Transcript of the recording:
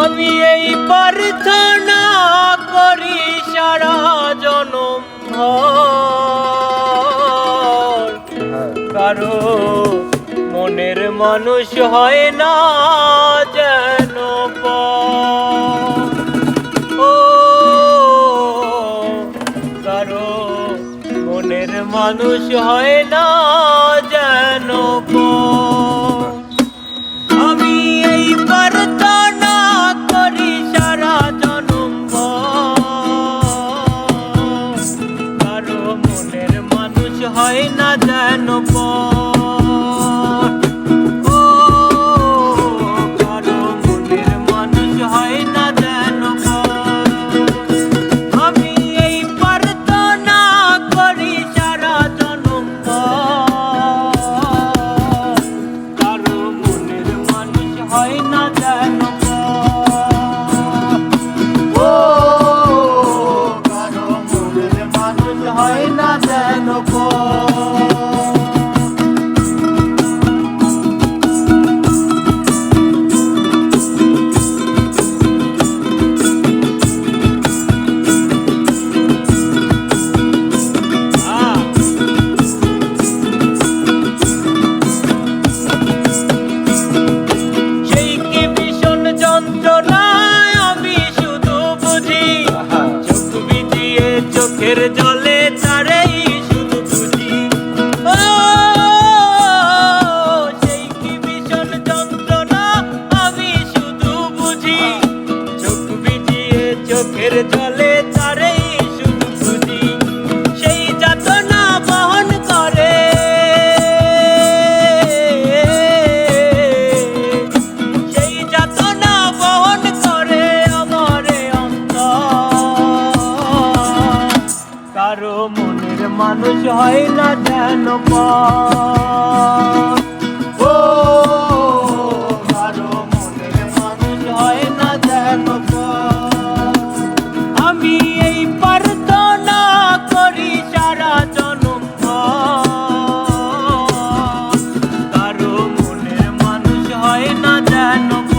আমি এই প্রার্থনা করি সারা জনম ভর, কারো মনের মানুষ হয় না যেন পর। ও কারো মনের মানুষ হয় না যেন পর। আমি এই প্রার্থনা করি সারা জনম ভর, কারো মনের মানুষ হয় না যেন পর। ও কারো মনের মানুষ হয় না যেন পর। আমি এই প্রার্থনা করি সারা জনম ভর, কারো মনের মানুষ হয় না যেন পর। ও কারো মনের মানুষ হয় না যেন পর। সেই কি ভীষণ যন্ত্রণায় আমি শুধু বুঝি, চোখ ভিজিয়ে চোখের জলে তারেই শুধু বুঝি। ও সেই কি ভীষণ যন্ত্রণা আমি শুধু বুঝি, চোখ ভিজিয়ে চোখের জলে তারেই শুধু বুঝি। সেই যাতনা বহন করে, সেই যাতনা বহন করে আমারে অন্তর, কারো মনের মানুষ হয় না যেন পর। ও কারো মনের মানুষ হয় না যেন পর। আমি এই প্রার্থনা করি সারা জনম ভর, কারো মনের মানুষ হয় না যেন পর।